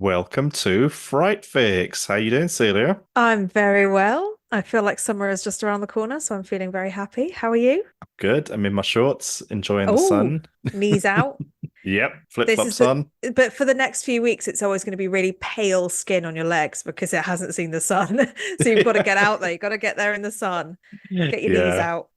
Welcome to Fright Fix. How you doing, Celia? I'm very well. I feel like summer is just around the corner, so I'm feeling very happy. How are you? Good. I'm in my shorts, enjoying the Oh, sun. knees out. Yep, This is flip-flops the, on. but for the next few weeks, it's always going to be really pale skin on your legs because it hasn't seen the sun. So you've got to get out there. You've got to get there in the sun. Get your knees Yeah, out.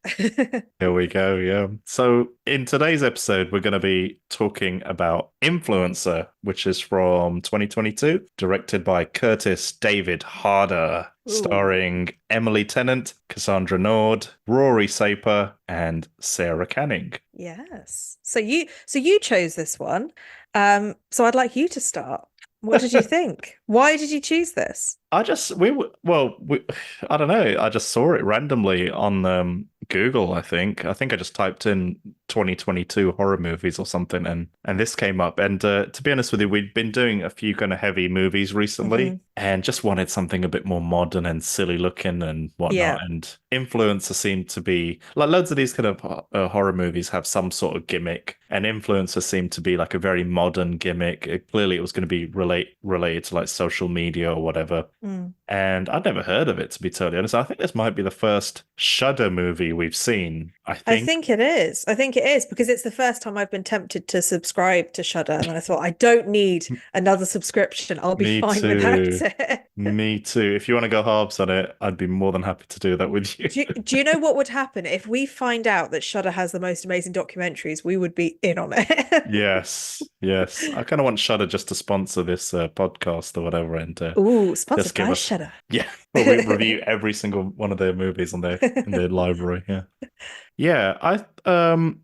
here we go. Yeah. So in today's episode, we're going to be talking about Influencer, which is from 2022, directed by Kurtis David Harder, Ooh, starring Emily Tennant, Cassandra Naud, Rory Saper, and Sarah Canning. yes. So you chose this one. So I'd like you to start. What did you think? Why did you choose this? I just we were well we, I don't know. I just saw it randomly on Google. I think I just typed in 2022 horror movies or something, and this came up. And to be honest with you, we'd been doing a few kind of heavy movies recently, Hmm. and just wanted something a bit more modern and silly looking and Yeah. whatnot. And Influencer seemed to be like loads of these kind of horror movies have some sort of gimmick, and Influencer seemed to be like a very modern gimmick. Clearly, it was going to be related to like social media or whatever. Mm. And I'd never heard of it, to be totally honest. I think this might be the first Shudder movie we've seen. I I think. think it is. I think it is because it's the first time I've been tempted to subscribe to Shudder, and then I thought I don't need another subscription. I'll be Me fine without too. it. Me too. If you want to go harbs on it, I'd be more than happy to do that with you. Do you know what would happen if we find out that Shudder has the most amazing documentaries? We would be in on it. Yes, yes. I kind of want Shudder just to sponsor this podcast or whatever, and Ooh, just sponsored give by us, Shudder. yeah, well, we review every single one of their movies on their in their library. Yeah. Yeah,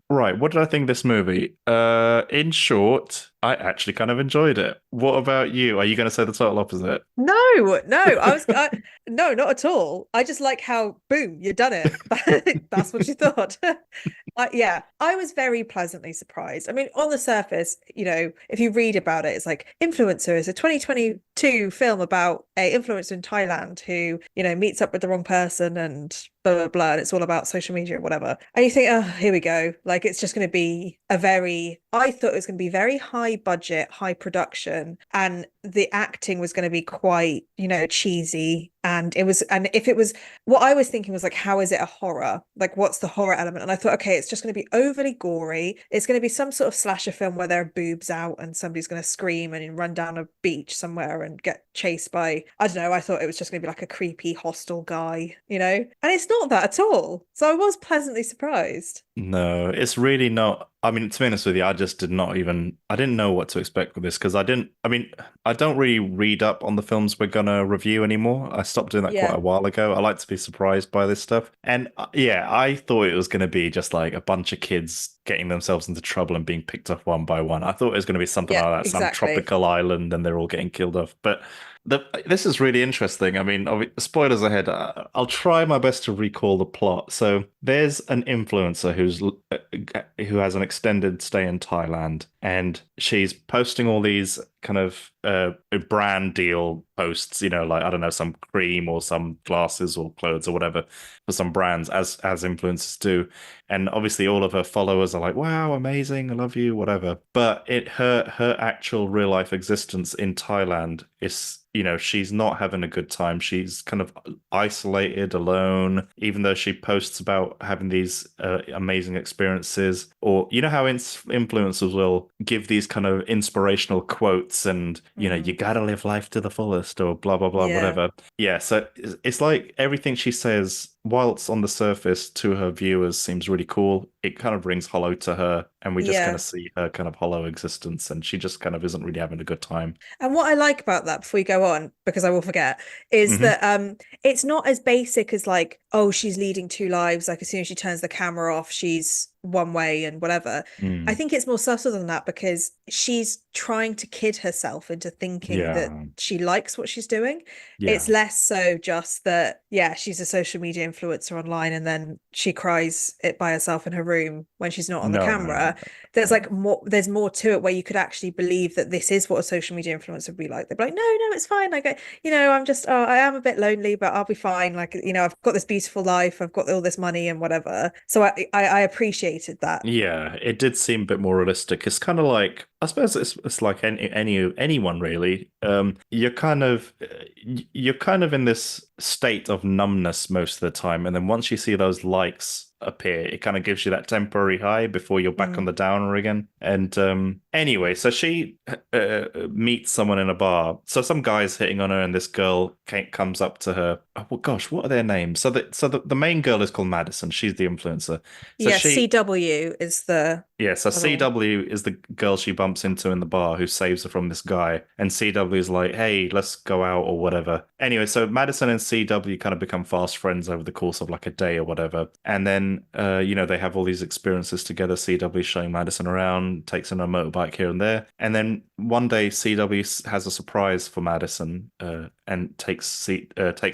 right, what did I think of this movie? In short, I actually kind of enjoyed it. What about you? Are you going to say the total opposite? No, no, not at all. I just like how, boom, you've done it. That's what you thought. Yeah, I was very pleasantly surprised. I mean, on the surface, if you read about it, it's like Influencer is a 2022 film about a influencer in Thailand who, meets up with the wrong person and blah blah blah, and it's all about social media or whatever. And you think, oh, here we go. Like it's just going to be I thought it was going to be very high budget, high production, and the acting was going to be quite, cheesy. And if it was, what I was thinking was like, how is it a horror? Like, what's the horror element? And I thought, okay, it's just going to be overly gory. It's going to be some sort of slasher film where there are boobs out and somebody's going to scream and run down a beach somewhere and get chased by, I don't know. I thought it was just going to be like a creepy, hostile guy, and it's not that at all. So I was pleasantly surprised. No, it's really not. I mean, to be honest with you, I didn't know what to expect with this because I don't really read up on the films we're gonna review anymore. I stopped doing that quite Yeah. a while ago. I like to be surprised by this stuff. And yeah, I thought it was gonna be just like a bunch of kids getting themselves into trouble and being picked off one by one. I thought it was gonna be something Yeah, like that, some exactly. tropical island and they're all getting killed off. But this is really interesting. I mean, spoilers ahead. I'll try my best to recall the plot. So there's an influencer who has an extended stay in Thailand, and she's posting all these kind of brand deal posts. Like I don't know, some cream or some glasses or clothes or whatever for some brands, as influencers do. And obviously, all of her followers are like, "Wow, amazing! I love you, whatever." But her actual real life existence in Thailand is, she's not having a good time. She's kind of isolated, alone, even though she posts about having these amazing experiences. Or, how influencers will give these kind of inspirational quotes and, you Hmm. gotta live life to the fullest or blah, blah, blah, Yeah. whatever. Yeah, so it's like everything she says, whilst on the surface to her viewers seems really cool, it kind of rings hollow to her. And we just kind of Yeah. see her kind of hollow existence, and she just kind of isn't really having a good time. And what I like about that, before we go on, because I will forget, is Hmm. that it's not as basic as like, oh, she's leading two lives. Like as soon as she turns the camera off, she's one way and whatever. I Mm. think it's more subtle than that because she's trying to kid herself into thinking that Yeah. she likes what she's doing. It's Yeah. less so just that, yeah, she's a social media influencer online and then she cries it by herself in her room when she's not on the No, no, camera. no. There's more to it where you could actually believe that this is what a social media influencer would be like. They'd be like, no, it's fine. Like, I am a bit lonely, but I'll be fine. Like, I've got this beautiful life. I've got all this money and whatever. So I appreciate appreciated that. Yeah, it did seem a bit more realistic. It's kind of like, I suppose it's like anyone really. You're kind of in this state of numbness most of the time, and then once you see those likes appear, it kind of gives you that temporary high before you're back on the downer again. And anyway, so she meets someone in a bar. So some guy's hitting on her, and this girl comes up to her. Oh well, gosh, what are their names? So the main girl is called Madison. She's the influencer. So Yeah, she CW is the Yeah, so other one. CW is the girl she bumps into in the bar who saves her from this guy. And CW is like, hey, let's go out or whatever. Anyway, so Madison and CW kind of become fast friends over the course of like a day or whatever. And then, they have all these experiences together. CW showing Madison around, takes on a motorbike here and there. And then one day, CW has a surprise for Madison and takes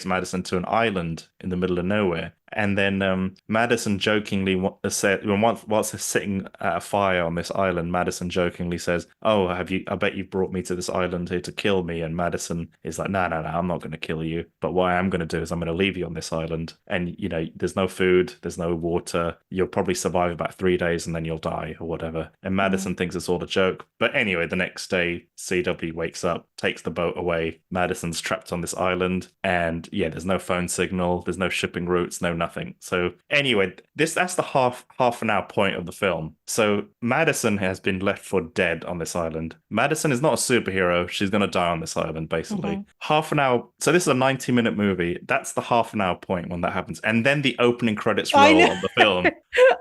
Madison to an island in the middle of nowhere. And then Madison jokingly said, whilst they're sitting at a fire on this island, Madison jokingly says, "Oh, I bet you've brought me to this island here to kill me." And Madison is like, "No, no, no, I'm not going to kill you. But what I am going to do is I'm going to leave you on this island. And, there's no food, there's no water. You'll probably survive about 3 days and then you'll die or whatever." And Madison thinks it's all a joke. But anyway, the next day, CW wakes up, takes the boat away. Madison's trapped on this island. And yeah, there's no phone signal, there's no shipping routes, no nothing. So anyway, that's the half an hour point of the film. So Madison has been left for dead on this island. Madison is not a superhero. She's going to die on this island, basically. Half an hour. So this is a 90-minute movie. That's the half an hour point when that happens. And then the opening credits I roll know. on the film.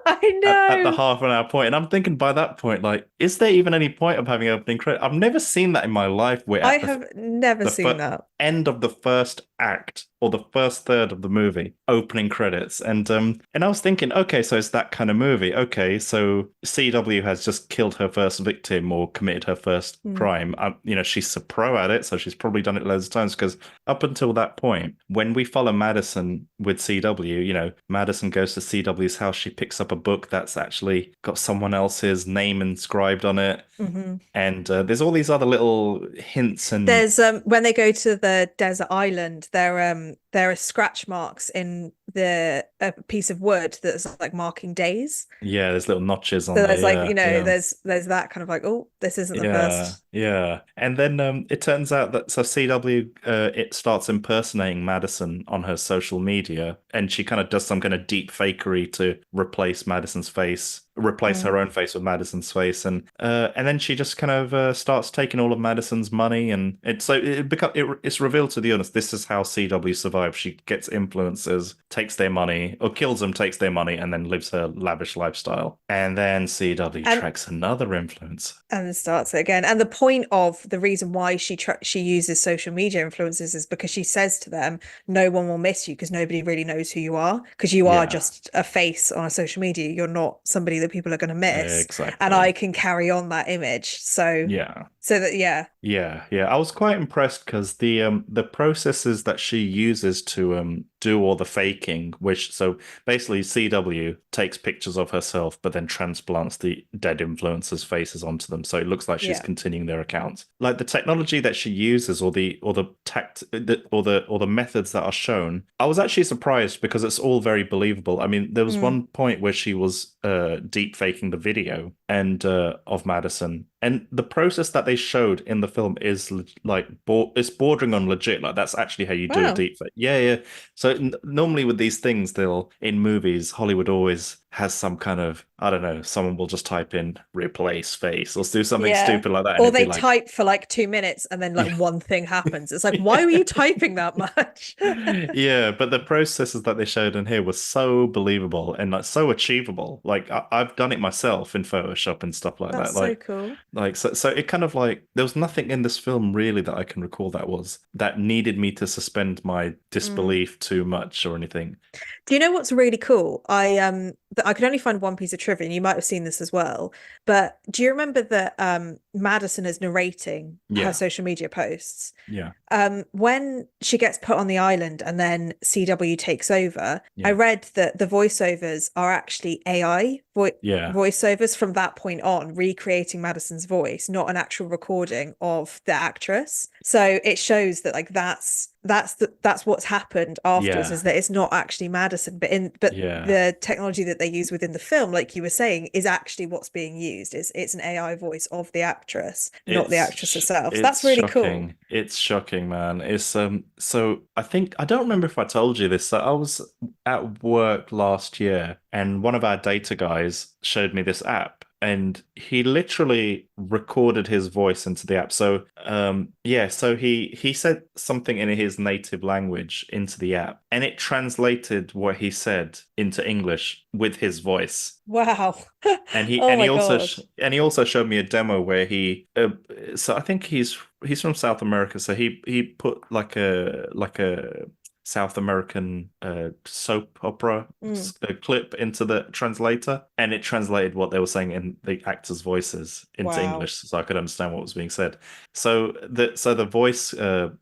I At the know. half an hour point. And I'm thinking by that point, like, is there even any point of having opening credit? I've never seen that in my life. We're I at have never seen that. end of the first act or the first third of the movie, opening credits. And I was thinking, okay, so it's that kind of movie. Okay, so CW has just killed her first victim or committed her first crime. She's a pro at it, so she's probably done it loads of times because up until that point, when we follow Madison with CW, Madison goes to CW's house, she picks up a book that's actually got someone else's name inscribed on it. And there's all these other little hints and There's when they go to the desert island, there are scratch marks in a piece of wood that's like marking days. yeah, there's little notches on So there. there's like, Yeah, yeah. there's that kind of like, oh, this isn't the Yeah, first. yeah. And then it turns out that so CW it starts impersonating Madison on her social media, and she kind of does some kind of deep fakery to replace her own face with Madison's face, and then she just kind of starts taking all of Madison's money, and it's revealed to the audience this is how CW survives. She gets influencers, takes their money, or kills them, takes their money, and then lives her lavish lifestyle. And then CW And tracks another influencer. and starts it again. And the point of the reason why she uses social media influencers is because she says to them, no one will miss you because nobody really knows who you are, because you are Yeah, just a face on a social media. You're not somebody that people are going to miss. And I exactly. can carry on that image. So Yeah. that, yeah. Yeah, yeah. I was quite impressed because the processes that she uses to do all the faking, which so basically CW takes pictures of herself, but then transplants the dead influencers' faces onto them, so it looks like she's Yeah. continuing their accounts. Like the technology that she uses, or the methods that are shown, I was actually surprised because it's all very believable. I mean, there was one point where she was deep faking the video and of Madison. And the process that they showed in the film is it's bordering on legit. Like that's actually how you do a Wow. deep fake. Yeah, yeah. So normally with these things, in movies, Hollywood always has some kind of, I don't know, someone will just type in replace face or do something Yeah. stupid like that, and Or it'd be they like, type for like 2 minutes and then like yeah. one thing happens. It's like, why were you typing that much? Yeah, but the processes that they showed in here were so believable and like so achievable. Like I've done it myself in Photoshop and stuff like That's that. so cool. So it kind of like there was nothing in this film really that I can recall that needed me to suspend my disbelief too much or anything. Do you know what's really cool? I could only find one piece of trivia, and you might have seen this as well. But do you remember that Madison is narrating her Yeah, social media posts? yeah, When she gets put on the island and then CW takes over, I yeah. read that the voiceovers are actually AI Yeah. voiceovers from that point on, recreating Madison's voice, not an actual recording of the actress. So it shows that like that's what's happened afterwards, Yeah. is that it's not actually Madison, but Yeah. the technology that they use within the film, like you were saying, is actually what's being used. It's an AI voice of the actress, not the actress herself. So that's It's really cool. shocking. It's shocking, man. It's so I think I don't remember if I told you this. So I was at work last year and one of our data guys showed me this app and he literally recorded his voice into the app. So yeah, so he said something in his native language into the app and it translated what he said into English with his voice. Wow. And he Oh and my he also God. and he also showed me a demo where so I think he's from South America, so he put like a South American soap opera Mm, clip into the translator, and it translated what they were saying in the actors' voices into wow. English, so I could understand what was being said. So the voice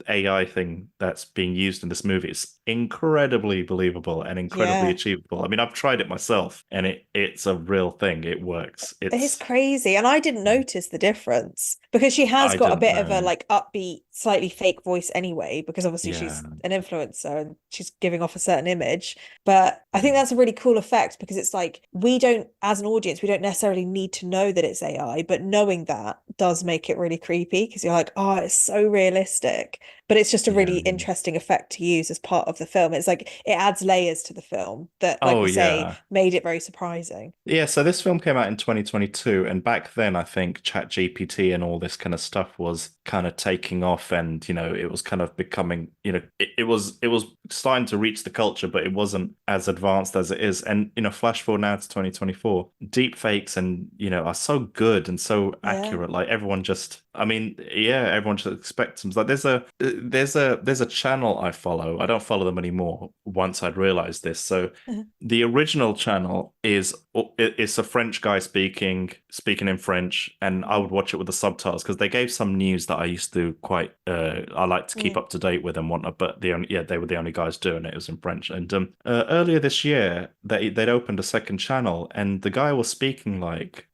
AI thing that's being used in this movie is incredibly believable and incredibly Yeah. achievable. I mean, I've tried it myself, and it's a real thing. It works. It's crazy. And I didn't notice the difference because she has I got a didn't bit of a know. like upbeat, slightly fake voice anyway, because obviously Yeah. she's an influencer and she's giving off a certain image. But I think that's a really cool effect because it's like we don't, as an audience, we don't necessarily need to know that it's AI, but knowing that does make it really creepy because you're like, oh, it's so realistic. But it's just a Yeah. really interesting effect to use as part of the film. It's like it adds layers to the film that, like Oh we say, yeah. made it very surprising. Yeah, so this film came out in 2022, and back then I think ChatGPT and all this kind of stuff was kind of taking off, and it was kind of becoming, it was starting to reach the culture, but it wasn't as advanced as it is. And flash forward now to 2024, deep fakes and are so good and so Yeah. accurate. Like everyone just, I mean, yeah, everyone just expects them. Like there's a channel I follow. I don't follow them anymore once I'd realized this. So the original channel is it's a French guy speaking in French, and I would watch it with the subtitles because they gave some news that I used to quite I like to keep Mm. up to date with and whatnot. But they were the only guys doing it. It was in French, and earlier this year they'd opened a second channel, and the guy was speaking like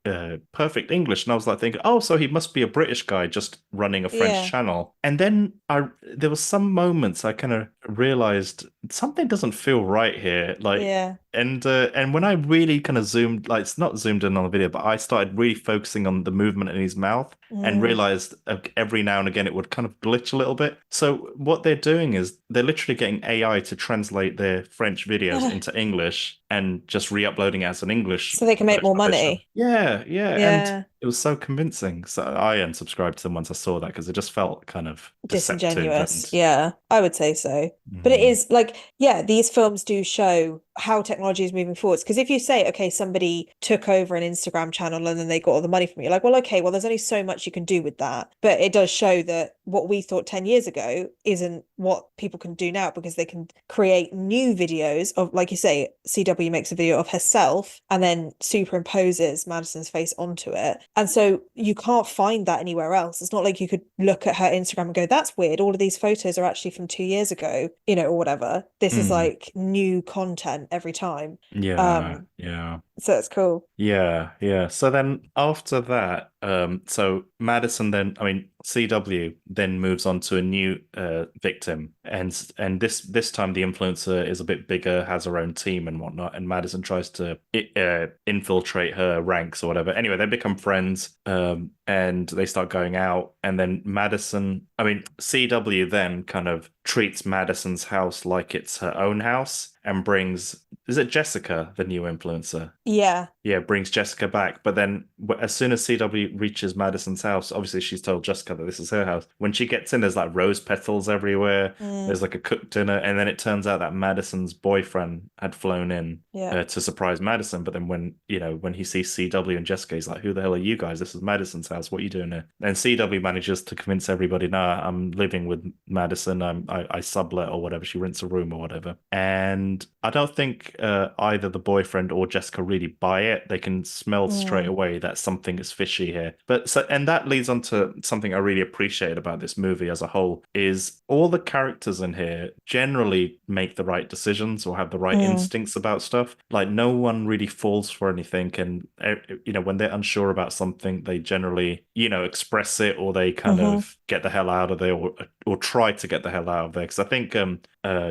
perfect English, and I was like thinking, oh, so he must be a British guy just running a French Yeah. channel. And then I there was some moments I kind of realized something doesn't feel right here, like. Yeah. And when I really kind of zoomed, like it's not zoomed in on the video, but I started really focusing on the movement in his mouth and Mm. realized every now and again it would kind of glitch a little bit. So what they're doing is they're literally getting AI to translate their French videos into English and just re-uploading it as an English So they can make more version. money. Yeah, yeah, and Yeah. it was so convincing. So I unsubscribed to them once I saw that because it just felt kind of deceptive Disingenuous. and Yeah, I would say so. But it mm, is like, yeah, these films do show how technology is moving forwards. Because if you say, okay, somebody took over an Instagram channel and then they got all the money from you, like, well, okay, well, there's only so much you can do with that. But it does show that what we thought 10 years ago isn't what people can do now because they can create new videos of, like you say, CW makes a video of herself and then superimposes Madison's face onto it. And so you can't find that anywhere else. It's not like you could look at her Instagram and go, that's weird. All of these photos are actually from 2 years ago, or whatever. This is mm, like new content every time. yeah, Um, yeah. so it's cool. Yeah, yeah. So then after that, so Madison then, I mean, CW then moves on to a new victim, and this time the influencer is a bit bigger, has her own team and whatnot, and Madison tries to infiltrate her ranks or whatever. Anyway, they become friends, and they start going out, and then CW then kind of treats Madison's house like it's her own house and brings, is it Jessica, the new influencer? Yeah. Yeah, brings Jessica back. But then as soon as CW reaches Madison's house, obviously she's told Jessica that this is her house. When she gets in, there's like rose petals everywhere. Mm, There's like a cooked dinner. And then it turns out that Madison's boyfriend had flown in yeah. to surprise Madison. But then when he sees CW and Jessica, he's like, who the hell are you guys? This is Madison's house. What are you doing here? And CW manages to convince everybody, nah, I'm living with Madison. I sublet or whatever. She rents a room or whatever. And I don't think either the boyfriend or Jessica really buy it. They can smell straight Mm, away that something is fishy here. And that leads on to something I really appreciate about this movie as a whole is all the characters in here generally make the right decisions or have the right mm. instincts about stuff. stuff. Like no one really falls for anything, and when they're unsure about something, they generally express it, or they kind Hmm. of get the hell out of there, or try to get the hell out of there. Because I think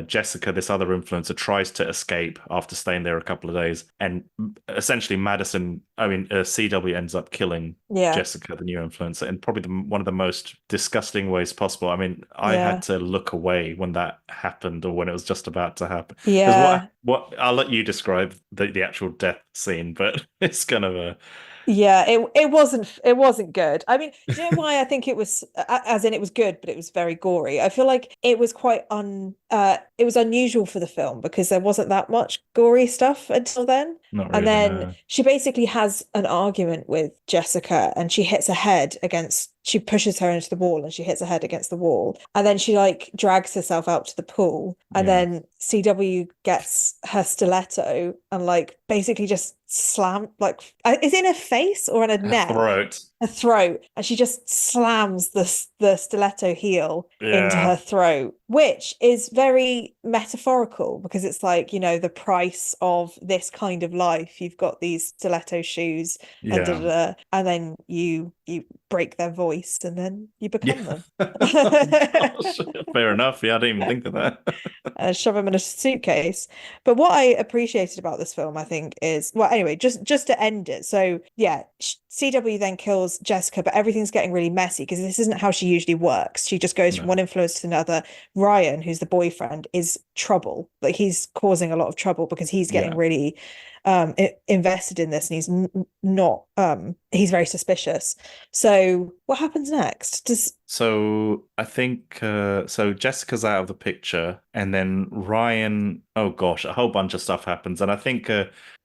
Jessica, this other influencer, tries to escape after staying there a couple of days, and essentially CW ends up killing Yeah. Jessica, the new influencer, in probably one of the most disgusting ways possible. I mean, I had Yeah. to look away when that happened or when it was just about to happen. Because Yeah. what I'll let you describe the actual death scene, but it's kind of a Yeah, it wasn't good. I mean, do you know why I think it was as in it was good, but it was very gory. I feel like it was quite it was unusual for the film because there wasn't that much gory stuff until then. not And really then no. she basically has an argument with Jessica and she pushes her into the wall and she hits her head against the wall. And then she like drags herself out to the pool. And Yeah. then CW gets her stiletto and like basically just is it in her face or in her Her neck? throat. Her throat, and she just slams the stiletto heel into Yeah. her throat, which is very metaphorical because it's like, the price of this kind of life. You've got these stiletto shoes and da, Yeah. da, da, and then you break their voice and then you become Yeah. them. Gosh, fair enough. Yeah, I didn't even think of that. Shove them in a suitcase. But what I appreciated about this film, I think, is well, anyway, just to end it. So yeah, CW then kills Jessica, but everything's getting really messy because this isn't how she usually works. She just goes from No. one influence to another. Ryan, who's the boyfriend, is trouble. Like he's causing a lot of trouble because he's getting Yeah. really invested in this and he's not he's very suspicious. So what happens next? Does So I think so Jessica's out of the picture, and then Ryan, oh gosh, a whole bunch of stuff happens. And I think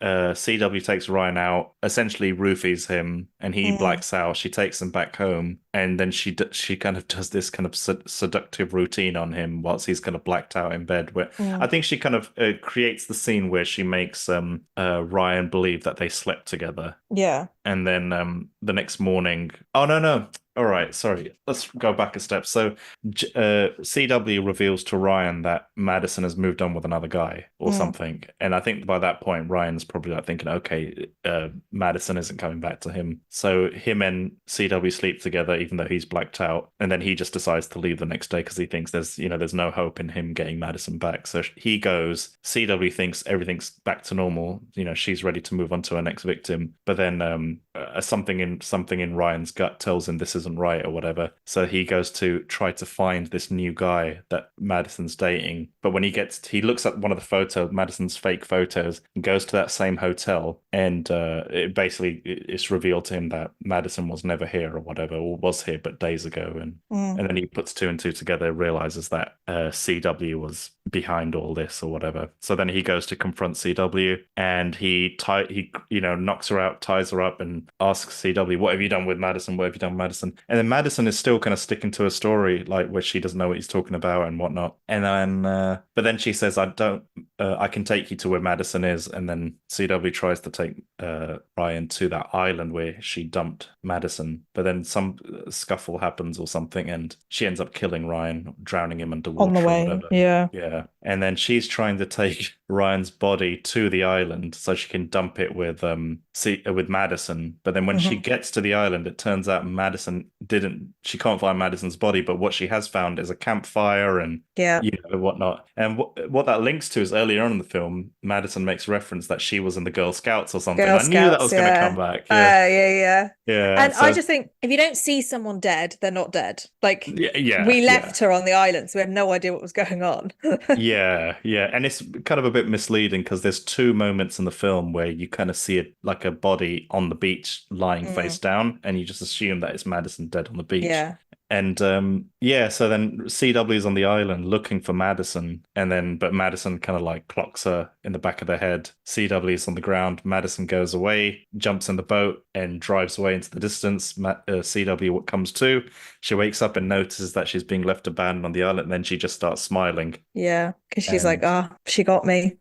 CW takes Ryan out, essentially roofies him, and he mm, blacks out. She takes him back home, and then she kind of does this kind of seductive routine on him whilst he's kind of blacked out in bed. Where I mm, think she kind of creates the scene where she makes Ryan believe that they slept together. yeah. And then the next morning, oh no, no. All right, sorry. Let's go back a step. So, CW reveals to Ryan that Madison has moved on with another guy or Mm, something, and I think by that point, Ryan's probably like thinking, okay, Madison isn't coming back to him. So him and CW sleep together, even though he's blacked out, and then he just decides to leave the next day because he thinks there's no hope in him getting Madison back. So he goes. CW thinks everything's back to normal. She's ready to move on to her next victim, but then something in Ryan's gut tells him this isn't right or whatever. So he goes to try to find this new guy that Madison's dating. But when he looks at one of the photos, Madison's fake photos, and goes to that same hotel, and it's revealed to him that Madison was never here or whatever, or was here but days ago, and mm. and then he puts two and two together, realizes that CW was behind all this or whatever. So then he goes to confront CW, and he knocks her out, ties her up, and asks CW, "What have you done with Madison? What have you done with Madison?" And then Madison is still kind of sticking to her story, like where she doesn't know what he's talking about and whatnot. And then, but then she says, "I don't. I can take you to where Madison is." And then CW tries to take Ryan to that island where she dumped Madison, but then some scuffle happens or something, and she ends up killing Ryan, drowning him On the underwater or way. whatever. Yeah. Yeah. And then she's trying to take Ryan's body to the island so she can dump it with Madison. But then when she Hmm. gets to the island, it turns out she can't find Madison's body, but what she has found is a campfire and Yeah. whatnot. And what that links to is earlier on in the film, Madison makes reference that she was in the Girl Scouts or something. Girl I knew that Scouts, was going to come yeah. back. Yeah. Yeah, yeah. Yeah. And I So just think if you don't see someone dead, they're not dead. Like yeah, yeah, we yeah. left her on the island, so we had no idea what was going on. Yeah, yeah, and it's kind of a bit misleading because there's two moments in the film where you kind of see it like a body on the beach lying face Mm, down, and you just assume that it's Madison dead on the beach. yeah. And yeah, so then CW is on the island looking for Madison, but Madison kind of like clocks her in the back of the head. CW is on the ground. Madison goes away, jumps in the boat, and drives away into the distance. CW comes to. She wakes up and notices that she's being left abandoned on the island. And then she just starts smiling. Yeah. Because she's like, And she got me.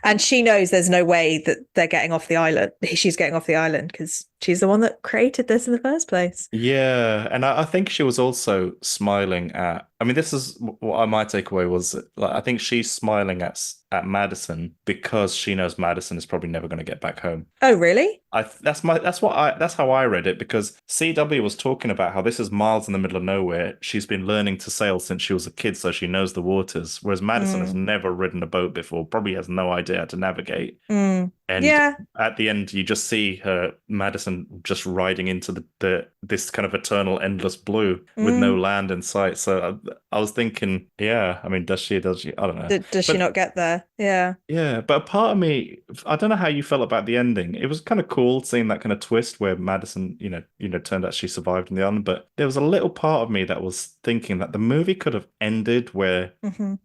And she knows there's no way that they're getting off the island. She's getting off the island because she's the one that created this in the first place. Yeah, and I think she was also smiling at. I mean, this is what my takeaway was. Like, I think she's smiling at Madison because she knows Madison is probably never going to get back home. Oh, really? That's how I read it because CW was talking about how this is miles in the middle of nowhere. She's been learning to sail since she was a kid, so she knows the waters. Whereas Madison has Mm, never ridden a boat before, probably has no idea how to navigate. mm. And Yeah. at the end, you just see her, Madison, just riding into the this kind of eternal, endless blue with no Mm. land in sight. So I was thinking, yeah, I mean, does she? Does she? I don't know. Does she But not get there? Yeah. yeah, but a part of me, I don't know how you felt about the ending. It was kind of cool seeing that kind of twist where Madison, turned out she survived in the island. But there was a little part of me that was thinking that the movie could have ended where Hmm.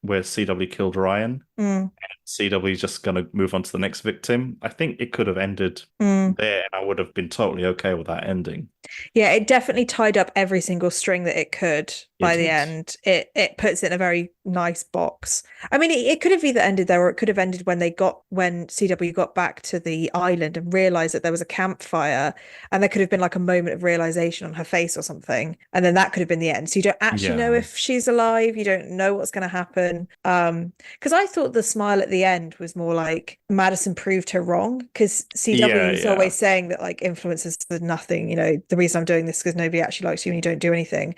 where CW killed Ryan. Mm. CW is just going to move on to the next victim. I think it could have ended Mm. there, and I would have been totally okay with that ending. Yeah, it definitely tied up every single string that it could It by the did. end. It puts it in a very nice box. I mean, it could have either ended there or it could have ended when CW got back to the island and realized that there was a campfire, and there could have been like a moment of realization on her face or something. And then that could have been the end. So you don't actually know Yeah. if she's alive, you don't know what's going to happen. Because I thought the smile at the end was more like Madison proved her wrong, because CW Yeah, is yeah. always saying that like influencers are nothing, the reason I'm doing this is because nobody actually likes you and you don't do anything.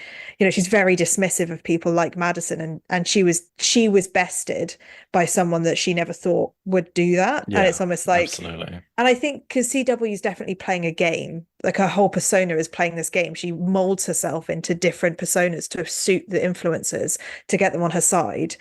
She's very dismissive of people like Madison, and she was bested by someone that she never thought would do that. And it's Yeah, almost like, absolutely. and I think because CW is definitely playing a game, like her whole persona is playing this game. She molds herself into different personas to suit the influencers to get them on her side.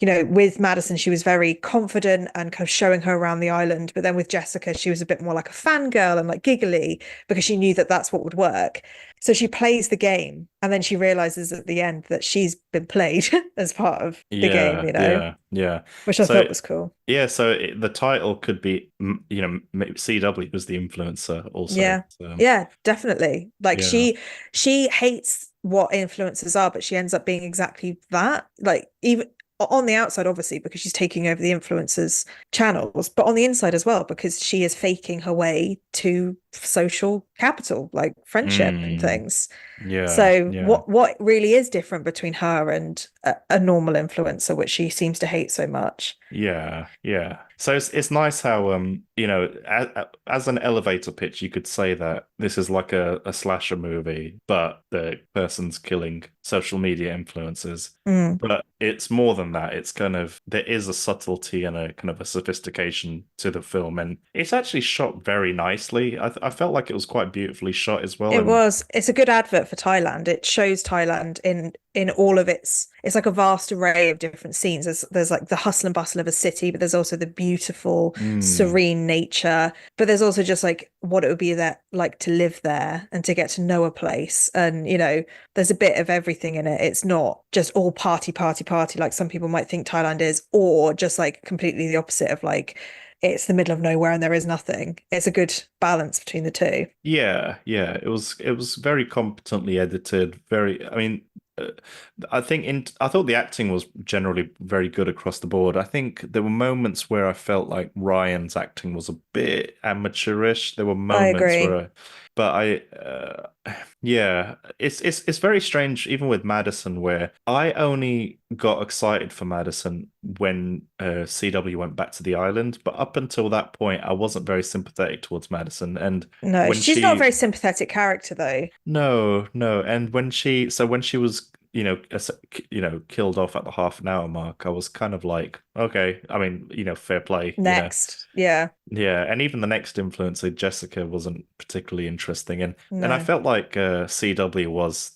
With Madison, she was very confident and kind of showing her around the island. But then with Jessica, she was a bit more like a fangirl and like giggly because she knew that that's what would work. So she plays the game and then she realizes at the end that she's been played as part of the game, Yeah, yeah, yeah. which I So thought was cool. yeah, the title could be, maybe CW was the influencer also. Yeah. So Yeah, definitely. Like yeah. she hates what influencers are, but she ends up being exactly that. Like even on the outside, obviously, because she's taking over the influencers' channels, but on the inside as well, because she is faking her way to social capital, like friendship and Mm, things. yeah, So yeah. what really is different between her and a normal influencer, which she seems to hate so much? Yeah, yeah. So it's nice how as an elevator pitch you could say that this is like a slasher movie, but the person's killing social media influencers. Mm. But it's more than that. It's kind of there is a subtlety and a kind of a sophistication to the film, and it's actually shot very nicely. I felt like it was quite beautifully shot as well, It and was. It's a good advert for Thailand. It shows Thailand in all of it's like a vast array of different scenes. There's like the hustle and bustle of a city, but there's also the beautiful, mm, serene nature. But there's also just like what it would be that like to live there and to get to know a place. And there's a bit of everything in it. It's not just all party, party, party like some people might think Thailand is, or just like completely the opposite of like it's the middle of nowhere and there is nothing. It's a good balance between the two. yeah, yeah. It was very competently edited. Very, I mean, uh, I thought the acting was generally very good across the board. I think there were moments where I felt like Ryan's acting was a bit amateurish. There were I moments agree. where, but yeah, it's very strange, even with Madison, where I only got excited for Madison when CW went back to the island, but up until that point, I wasn't very sympathetic towards Madison, and No, when she's not a she very sympathetic character though. no, no. And when she was, killed off at the half an hour mark, I was kind of like, okay, I mean, fair play. Next. Yeah. Yeah. And even the next influencer, Jessica, wasn't particularly interesting. And I No. felt like CW was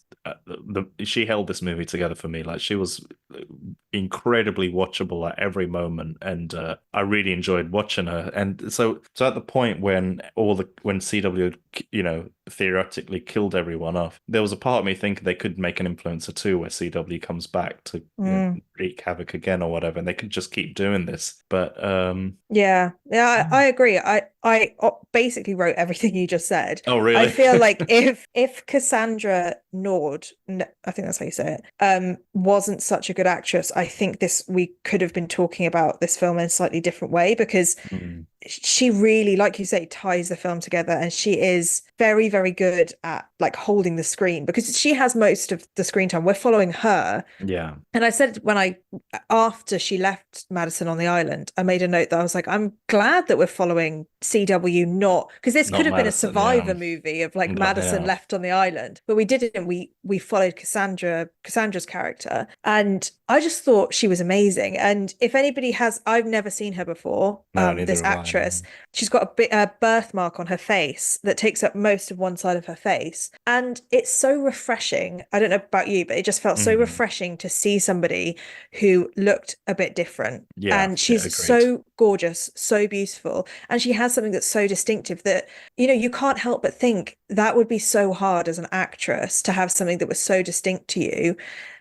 she held this movie together for me. Like she was incredibly watchable at every moment, and I really enjoyed watching her. And so at the point when CW, theoretically killed everyone off, there was a part of me thinking they could make an influencer too, where CW comes back to Mm. wreak havoc again or whatever, and they could just keep doing this. But Yeah. Yeah, I agree. I basically wrote everything you just said. oh I really? feel like if Cassandra Naud, I think that's how you say it, wasn't such a good good actress, I think we could have been talking about this film in a slightly different way, because Mm. she really, like you say, ties the film together, and she is very, very good at like holding the screen, because she has most of the screen time. We're following her. Yeah. And I said, after she left Madison on the island, I made a note that I was like, I'm glad that we're following CW, not because this could Not have been a Madison, yeah. Survivor movie of like No, Madison yeah. left on the island, but we didn't. We followed Cassandra's character, and I just thought she was amazing. And if anybody has, I've never seen her before. No, This neither have I. actress, she's got a birthmark on her face that takes up most of one side of her face, and it's so refreshing. I don't know about you, but it just felt so Mm. refreshing to see somebody who looked a bit different. Yeah, And yeah, she's agreed. so gorgeous, so beautiful, and she has something that's so distinctive that you can't help but think that would be so hard as an actress to have something that was so distinct to you,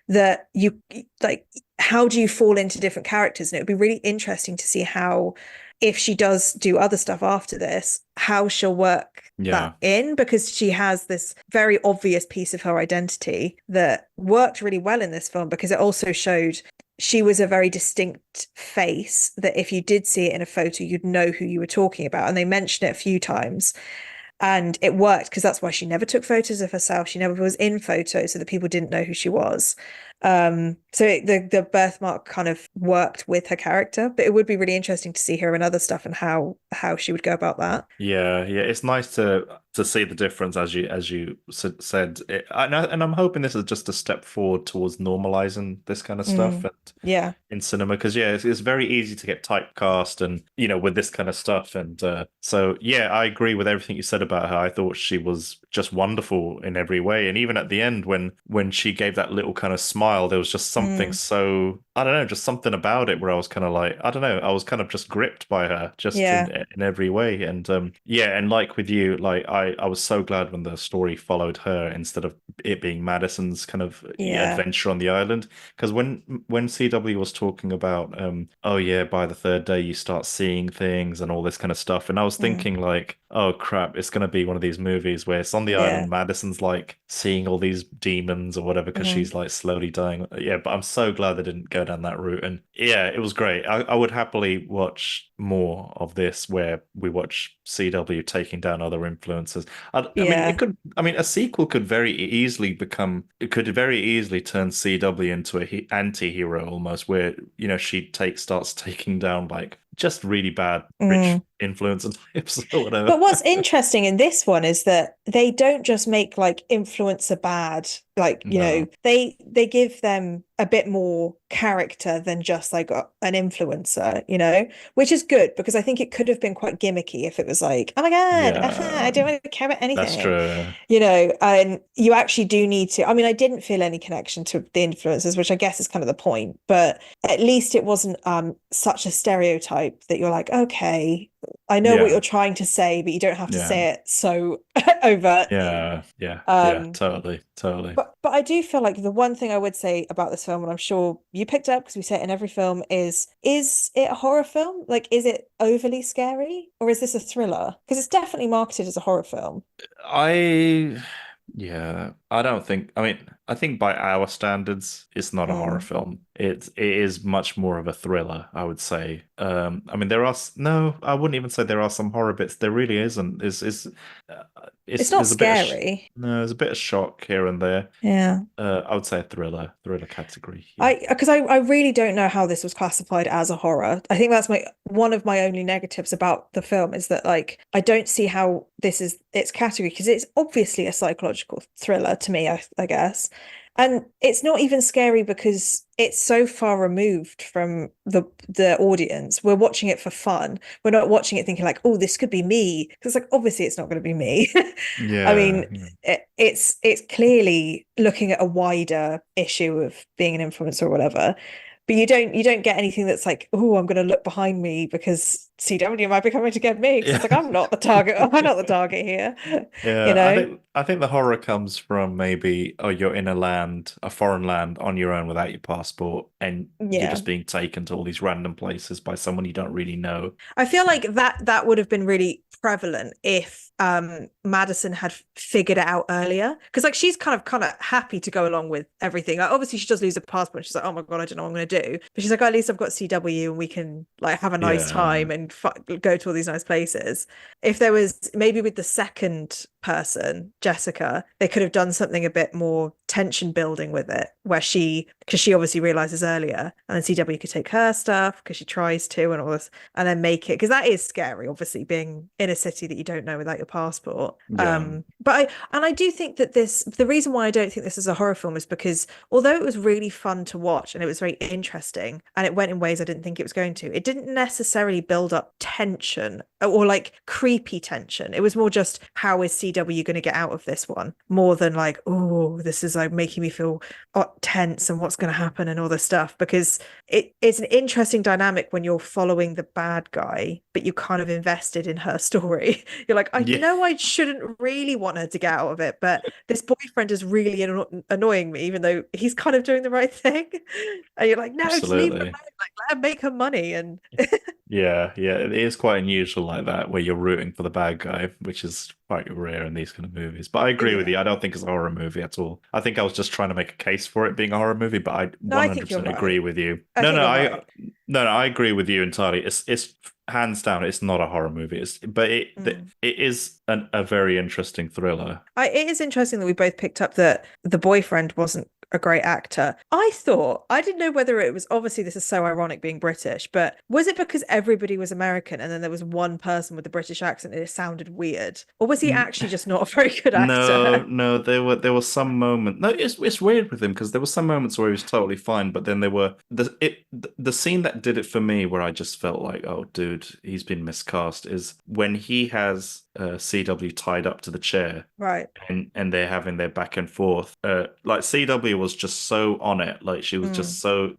that you like, how do you fall into different characters? And it would be really interesting to see how, if she does do other stuff after this, how she'll work Yeah. that in, because she has this very obvious piece of her identity that worked really well in this film, because it also showed she was a very distinct face that if you did see it in a photo, you'd know who you were talking about. And they mention it a few times. And it worked, because that's why she never took photos of herself. She never was in photos, so that people didn't know who she was. The birthmark kind of worked with her character, but it would be really interesting to see her in other stuff and how she would go about that. Yeah, yeah, it's nice to see the difference as you said. And I'm hoping this is just a step forward towards normalizing this kind of stuff Mm, and yeah, in cinema, because yeah, it's very easy to get typecast and with this kind of stuff. And so yeah, I agree with everything you said about her. I thought she was just wonderful in every way, and even at the end when she gave that little kind of smile, there was just something mm, so, I don't know, just something about it where I was kind of like, I don't know, I was kind of just gripped by her just yeah, in every way. And yeah, and like with you, like I was so glad when the story followed her instead of it being Madison's kind of yeah, adventure on the island. Because when CW was talking about oh yeah, by the third day you start seeing things and all this kind of stuff, and I was mm, thinking like, oh crap, it's gonna be one of these movies where it's on the yeah, island, Madison's like seeing all these demons or whatever because mhm. she's like slowly dying. Yeah, but I'm so glad they didn't go down that route. And yeah, it was great. I would happily watch more of this where we watch CW taking down other influences. I mean, Yeah. a sequel could very easily turn CW into a anti-hero almost, where she starts taking down like just really bad rich Mm. influence and types or whatever. But what's interesting in this one is that they don't just make like influencer bad. Like, No. they give them a bit more character than just like an influencer, which is good, because I think it could have been quite gimmicky if it was like, oh my God, Yeah, I don't really care about that's anything, true. and you actually do need to. I mean, I didn't feel any connection to the influencers, which I guess is kind of the point, but at least it wasn't such a stereotype that you're like, okay, I know what Yeah, you're trying to say, but you don't have to yeah, say it so overtly. yeah, totally, totally. But I do feel like the one thing I would say about this film, and I'm sure you picked up because we say it in every film, is it a horror film? Like, is it overly scary, or is this a thriller? Because it's definitely marketed as a horror film. I Yeah, I don't think. I mean, I think by our standards, it's not a horror Mm. film. It is much more of a thriller, I would say. I mean, there are no, I wouldn't even say there are some horror bits. There really isn't. Uh, It's not there's a bit of scary. no, there's a bit of shock here and there. Yeah. I would say a thriller category. Yeah, I really don't know how this was classified as a horror. I think that's my one of my only negatives about the film, is that like I don't see how this is its category, because it's obviously a psychological thriller to me, I guess. And it's not even scary because it's so far removed from the audience. We're watching it for fun. We're not watching it thinking like, oh, this could be me. Because like obviously it's not going to be me. I yeah, mean, it's clearly looking at a wider issue of being an influencer or whatever. But you don't get anything that's like, oh, I'm going to look behind me because CW might be coming to get me, because it's like, I'm not the target. I'm not the target here. You Yeah, know? I think the horror comes from maybe, oh, you're in a land, a foreign land on your own without your passport, and you're Yeah. just being taken to all these random places by someone you don't really know. I feel like that would have been really prevalent if Madison had figured it out earlier, because like she's kind of happy to go along with everything. Like, obviously she does lose a passport. She's like, oh my God, I don't know what I'm going to do. But she's like, oh, at least I've got CW and we can like have a nice Yeah. time and go to all these nice places. If there was maybe with the second person, Jessica, they could have done something a bit more tension building with it, where because she obviously realizes earlier, and then CW could take her stuff because she tries to, and all this, and then make it, because that is scary, obviously, being in a city that you don't know without your passport. Yeah. But I do think that the reason why I don't think this is a horror film is because although it was really fun to watch and it was very interesting and it went in ways I didn't think it was going to, it didn't necessarily build up tension or like creepy tension. It was more just, how is CW going to get out of this one, more than like, oh, this is like making me feel tense and what's going to happen and all this stuff, because it's an interesting dynamic when you're following the bad guy but you kind of invested in her story. You're like, I Yeah. know I shouldn't really want her to get out of it, but this boyfriend is really annoying me, even though he's kind of doing the right thing. And you're like, no, just leave her alone, Absolutely. like let her make her money. And Yeah, yeah, it is quite unusual like that, where you're rooting for the bad guy, which is quite rare in these kind of movies. But I agree with you. yeah, I don't think it's a horror movie at all. I think I was just trying to make a case for it being a horror movie, but I no, I think you're 100% agree right. with you. I think you're right. No, I agree with you entirely. It's hands down, it's not a horror movie. But Mm. it is a very interesting thriller. It is interesting that we both picked up that the boyfriend wasn't a great actor. I didn't know whether it was, obviously this is so ironic being British, but was it because everybody was American and then there was one person with a British accent and it sounded weird? Or was he actually just not a very good No, actor? no, there were some moments. No, it's weird with him because there were some moments where he was totally fine, but then there were the scene that did it for me where I just felt like, oh, dude, he's been miscast, is when he has CW tied up to the chair Right. and they're having their back and forth. Like CW was just so on it, like she was Mm, just so,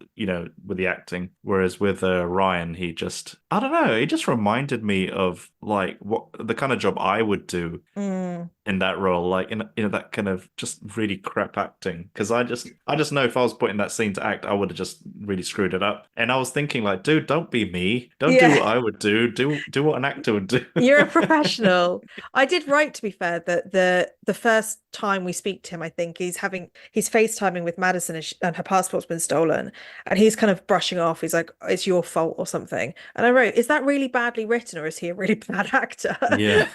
with the acting. Whereas with Ryan, he just, I don't know, he just reminded me of like what the kind of job I would do mm. in that role, like in that kind of just really crap acting. Because I just know if I was put in that scene to act, I would have just really screwed it up. And I was thinking like, dude, don't be me. Don't do Yeah. what I would do. Do what an actor would do. You're a professional. I did write, to be fair, that the first time we speak to him, I think he's FaceTiming with Madison, and, and her passport's been stolen, and he's kind of brushing off. He's like, "It's your fault" or something. And I wrote, "Is that really badly written, or is he a really bad actor?" Yeah.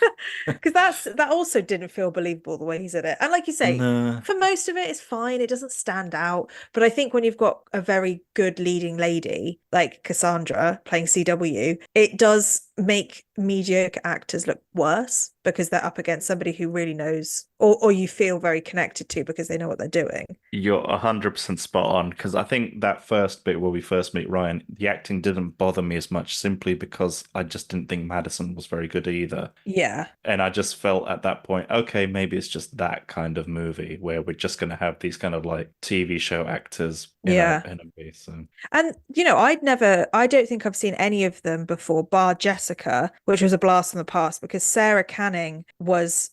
Because that also didn't feel believable the way he's in it. And like you say, No. for most of it, it's fine. It doesn't stand out. But I think when you've got a very good leading lady like Cassandra playing CW, it does make mediocre actors look worse because they're up against somebody who really knows, or you feel very connected to because they know what they're doing. You're 100% spot on because I think that first bit where we first meet Ryan, the acting didn't bother me as much simply because I just didn't think Madison was very good either. Yeah. And I just felt at that point, okay, maybe it's just that kind of movie where we're just going to have these kind of like TV show actors Yeah. in a movie. So And I don't think I've seen any of them before, bar Jessica, which was a blast from the past, because Sara Canning was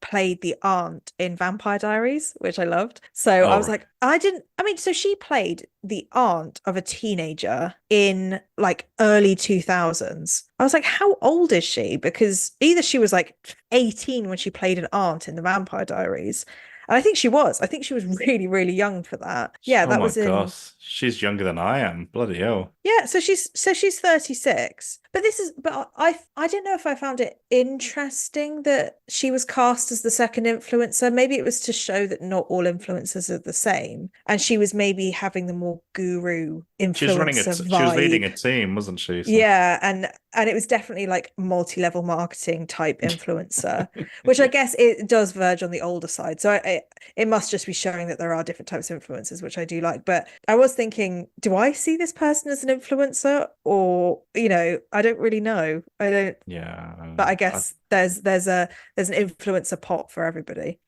played the aunt in Vampire Diaries, which I loved. So I was oh, like, I mean, so she played the aunt of a teenager in like early 2000s. I was like, how old is she? Because either she was like 18 when she played an aunt in the Vampire Diaries. And I think she was. I think she was really, really young for that. Yeah, oh that my was in gosh, she's younger than I am. Bloody hell. yeah, so she's 36. But I don't know if I found it interesting that she was cast as the second influencer. Maybe it was to show that not all influencers are the same. And she was maybe having the more guru influencer She was leading vibe. a team, wasn't she? So Yeah, and it was definitely like multi-level marketing type influencer, which I guess it does verge on the older side. So it must just be showing that there are different types of influencers, which I do like. But I was thinking, do I see this person as an influencer, or I don't really know. I don't, yeah, but I guess there's an influencer pot for everybody.